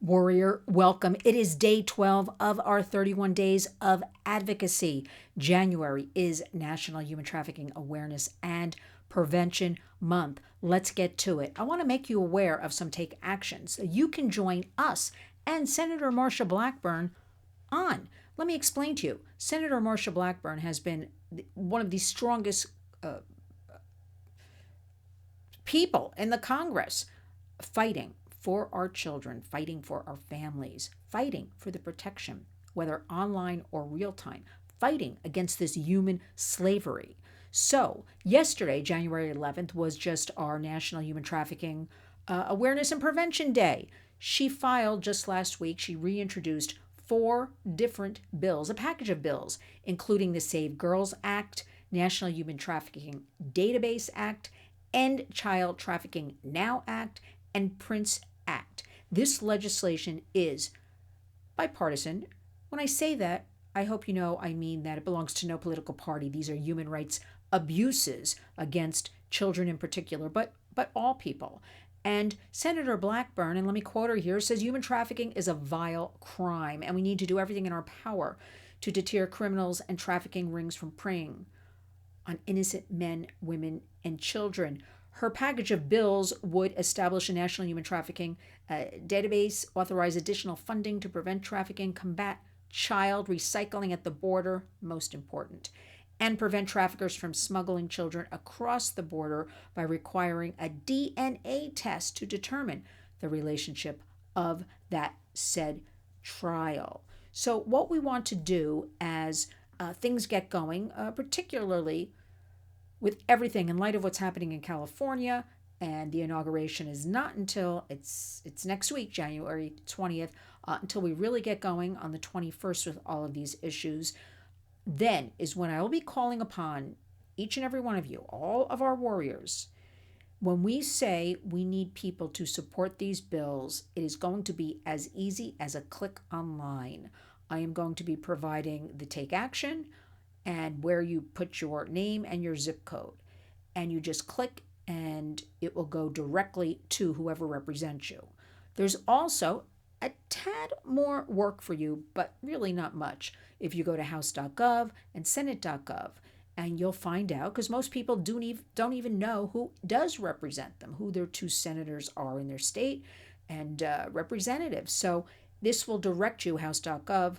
Warrior, welcome. It is day 12 of our 31 days of advocacy. January is National Human Trafficking Awareness and Prevention Month. Let's get to it. I want to make you aware of some take actions that you can join us and Senator Marsha Blackburn on. Let me explain to you. Senator Marsha Blackburn has been one of the strongest people in the Congress fighting for our children, fighting for our families, fighting for the protection, whether online or real time, fighting against this human slavery. So, yesterday, January 11th, was just our National Human Trafficking Awareness and Prevention Day. She filed just last week, she reintroduced 4 different bills, a package of bills, including the Save Girls Act, National Human Trafficking Database Act, End Child Trafficking Now Act, and Prince Act. This legislation is bipartisan. When I say that, I hope you know I mean that it belongs to no political party. These are human rights abuses against children in particular, but all people. And Senator Blackburn, and let me quote her here, says human trafficking is a vile crime, and we need to do everything in our power to deter criminals and trafficking rings from preying on innocent men, women, and children. Her package of bills would establish a national human trafficking database, authorize additional funding to prevent trafficking, combat child recycling at the border, most important, and prevent traffickers from smuggling children across the border by requiring a DNA test to determine the relationship of that said trial. So what we want to do as things get going, particularly with everything in light of what's happening in California, and the inauguration is not until it's next week, January 20th, until we really get going on the 21st with all of these issues. Then is when I will be calling upon each and every one of you, all of our warriors. When we say we need people to support these bills, it is going to be as easy as a click online. I am going to be providing the take action and where you put your name and your zip code. And you just click and it will go directly to whoever represents you. There's also a tad more work for you, but really not much. If you go to house.gov and senate.gov, and you'll find out, because most people don't even know who does represent them, who their 2 senators are in their state and representatives. So this will direct you, house.gov,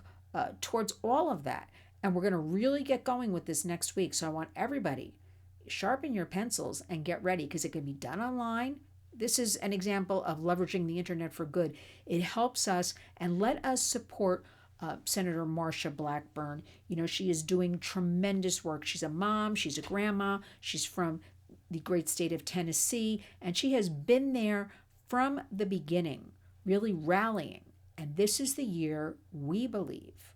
towards all of that. And we're going to really get going with this next week. So I want everybody, sharpen your pencils and get ready, because it can be done online. This is an example of leveraging the internet for good. It helps us, and let us support Senator Marsha Blackburn. You know, she is doing tremendous work. She's a mom, she's a grandma, she's from the great state of Tennessee, and she has been there from the beginning, really rallying. And this is the year we believe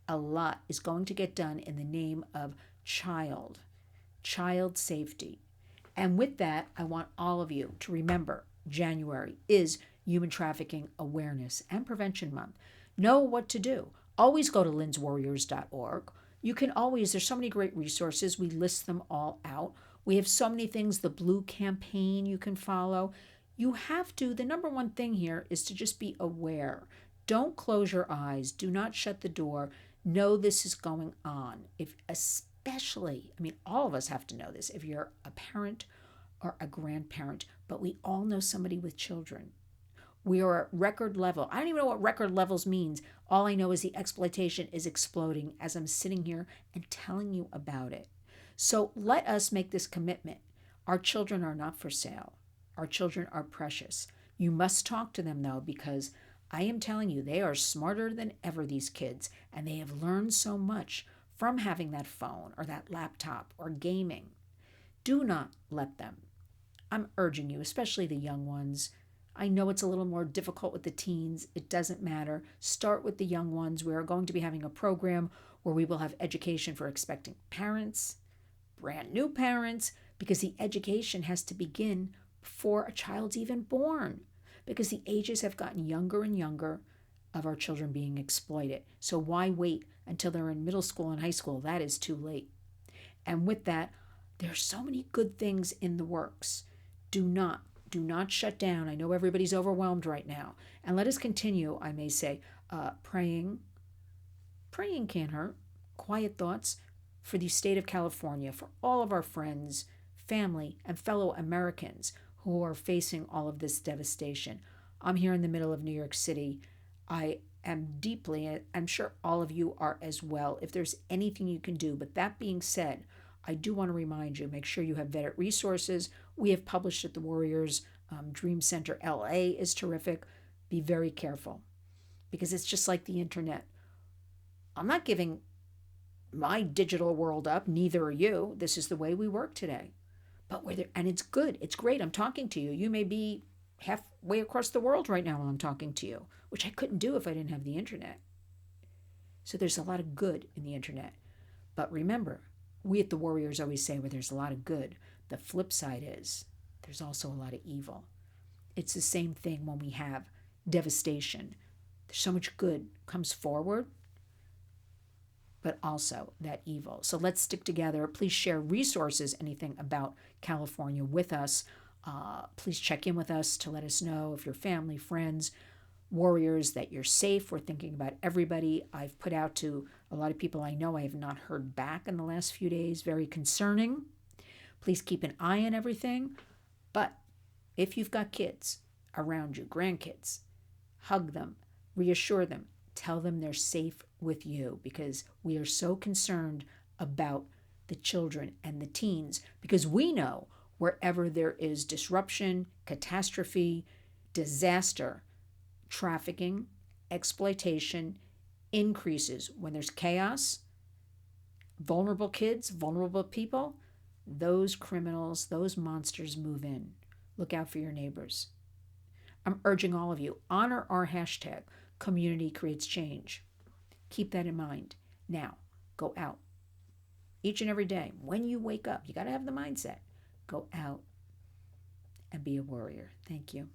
a lot is going to get done in the name of child safety. And with that, I want all of you to remember January is Human Trafficking Awareness and Prevention Month. Know what to do. Always go to lynswarriors.org. You can always, there's so many great resources. We list them all out. We have so many things, the Blue campaign you can follow. You have to, the number one thing here is to just be aware. Don't close your eyes. Do not shut the door. Know this is going on. Especially, all of us have to know this. If you're a parent or a grandparent, but we all know somebody with children. We are at record level. I don't even know what record levels means. All I know is the exploitation is exploding as I'm sitting here and telling you about it. So let us make this commitment. Our children are not for sale. Our children are precious. You must talk to them, though, because I am telling you, they are smarter than ever, these kids, and they have learned so much from having that phone or that laptop or gaming. Do not let them. I'm urging you, especially the young ones. I know it's a little more difficult with the teens. It doesn't matter. Start with the young ones. We are going to be having a program where we will have education for expecting parents, brand new parents, because the education has to begin before a child's even born, because the ages have gotten younger and younger of our children being exploited. So why wait until they're in middle school and high school? That is too late. And with that, there are so many good things in the works. Do not Do not shut down. I know everybody's overwhelmed right now. And let us continue, I may say, praying. Praying can't hurt. Quiet thoughts for the state of California, for all of our friends, family, and fellow Americans who are facing all of this devastation. I'm here in the middle of New York City. I am deeply, I'm sure all of you are as well, if there's anything you can do. But that being said, I do want to remind you, make sure you have vetted resources. We have published at the Warriors Dream Center LA is terrific. Be very careful because it's just like the internet. I'm not giving my digital world up, neither are you. This is the way we work today. But we're there, and it's good. It's great. I'm talking to you. You may be halfway across the world right now while I'm talking to you, which I couldn't do if I didn't have the internet. So there's a lot of good in the internet. But remember, we at the Warriors always say where there's a lot of good, the flip side is there's also a lot of evil. It's the same thing when we have devastation. There's so much good comes forward, but also that evil. So let's stick together. Please share resources, anything about California with us. Please check in with us to let us know if your family, friends, Warriors, that you're safe. We're thinking about everybody. I've put out to a lot of people I know. I have not heard back in the last few days. Very concerning. Please keep an eye on everything. But if you've got kids around you, grandkids, hug them, reassure them, tell them they're safe with you, because we are so concerned about the children and the teens, because we know wherever there is disruption, catastrophe, disaster, trafficking, exploitation increases. When there's chaos, vulnerable kids, vulnerable people, those criminals, those monsters move in. Look out for your neighbors. I'm urging all of you, honor our hashtag, Community Creates Change. Keep that in mind. Now, go out. Each and every day, when you wake up, you got to have the mindset. Go out and be a warrior. Thank you.